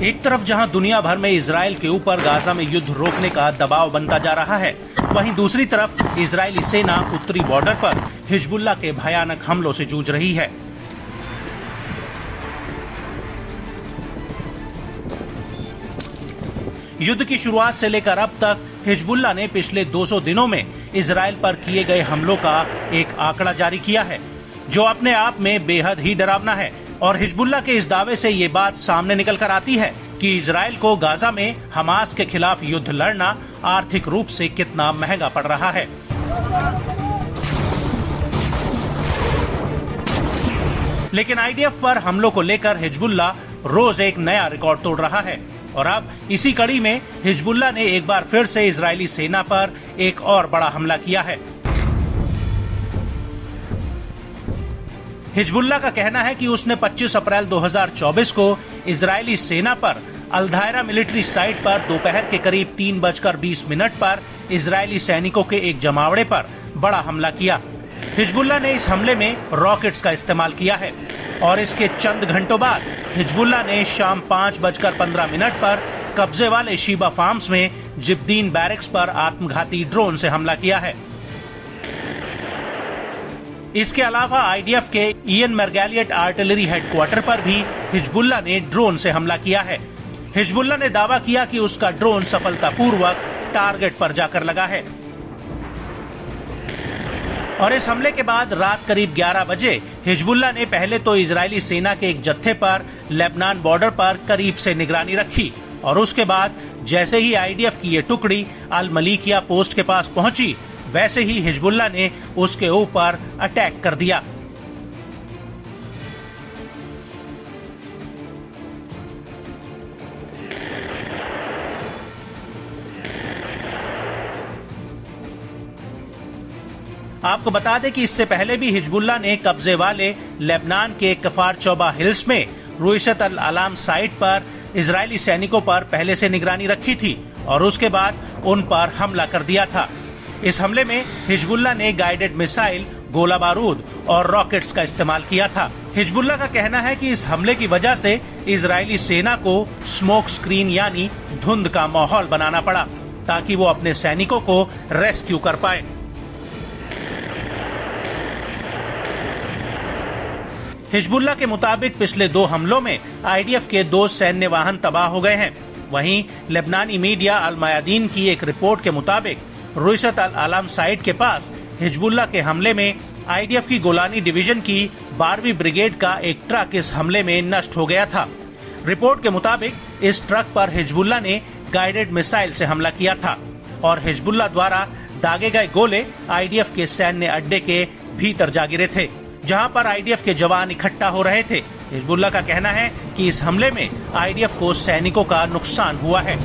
एक तरफ जहां दुनिया भर में इजराइल के ऊपर गाजा में युद्ध रोकने का दबाव बनता जा रहा है, वहीं दूसरी तरफ इजरायली सेना उत्तरी बॉर्डर पर हिजबुल्लाह के भयानक हमलों से जूझ रही है। युद्ध की शुरुआत से लेकर अब तक हिजबुल्लाह ने पिछले 200 दिनों में इजराइल पर किए गए हमलों का एक आंकड़ा जारी किया है, जो अपने आप में बेहद ही डरावना है। और हिजबुल्लाह के इस दावे से ये बात सामने निकल कर आती है कि इजराइल को गाजा में हमास के खिलाफ युद्ध लड़ना आर्थिक रूप से कितना महंगा पड़ रहा है। लेकिन आईडीएफ पर हमलों को लेकर हिजबुल्लाह रोज एक नया रिकॉर्ड तोड़ रहा है और अब इसी कड़ी में हिजबुल्लाह ने एक बार फिर से इजरायली सेना पर एक और बड़ा हमला किया है। हिजबुल्लाह का कहना है कि उसने 25 अप्रैल 2024 को इजरायली सेना पर अल-धायरा मिलिट्री साइट पर दोपहर के करीब 3:20 पर इजरायली सैनिकों के एक जमावड़े पर बड़ा हमला किया। हिजबुल्लाह ने इस हमले में रॉकेट्स का इस्तेमाल किया है और इसके चंद घंटों बाद हिजबुल्लाह ने शाम 5:15 पर कब्जे वाले शीबा फार्म्स में जिब्दीन बैरक्स पर आत्मघाती ड्रोन से हमला किया है। इसके अलावा आईडीएफ के इयन मर्गेलियट आर्टिलरी हेडक्वार्टर पर भी हिजबुल्लाह ने ड्रोन से हमला किया है। हिजबुल्लाह ने दावा किया कि उसका ड्रोन सफलतापूर्वक टारगेट पर जाकर लगा है। और इस हमले के बाद रात करीब 11 बजे हिजबुल्लाह ने पहले तो इजरायली सेना के एक जत्थे पर लेबनान बॉर्डर पर करीब से निगरानी रखी और उसके बाद जैसे ही आईडीएफ की ये टुकड़ी अल मलीकिया पोस्ट के पास पहुंची, वैसे ही हिजबुल्लाह ने उसके ऊपर अटैक कर दिया। आपको बता दें कि इससे पहले भी हिजबुल्लाह ने कब्जे वाले लेबनान के कफार चौबा हिल्स में रुइशत अल अलाम साइट पर इजरायली सैनिकों पर पहले से निगरानी रखी थी और उसके बाद उन पर हमला कर दिया था। इस हमले में हिजबुल्लाह ने गाइडेड मिसाइल, गोला बारूद और रॉकेट्स का इस्तेमाल किया था। हिजबुल्लाह का कहना है कि इस हमले की वजह से इजरायली सेना को स्मोक स्क्रीन यानी धुंध का माहौल बनाना पड़ा ताकि वो अपने सैनिकों को रेस्क्यू कर पाए। हिजबुल्लाह के मुताबिक पिछले 2 हमलों में आईडीएफ के 2 सैन्य वाहन तबाह हो गए हैं। वहीं लेबनानी मीडिया अल मयादीन की एक रिपोर्ट के मुताबिक रुइशत अल अलाम साइट के पास हिजबुल्लाह के हमले में आईडीएफ की गोलानी डिवीजन की 12वीं ब्रिगेड का एक ट्रक इस हमले में नष्ट हो गया था। रिपोर्ट के मुताबिक इस ट्रक पर हिजबुल्लाह ने गाइडेड मिसाइल से हमला किया था और हिजबुल्लाह द्वारा दागे गए गोले आईडीएफ के सैन्य अड्डे के भीतर जा गिरे थे, जहां पर आईडीएफ के जवान इकट्ठा हो रहे थे। हिजबुल्लाह का कहना है कि इस हमले में आईडीएफ को सैनिकों का नुकसान हुआ है।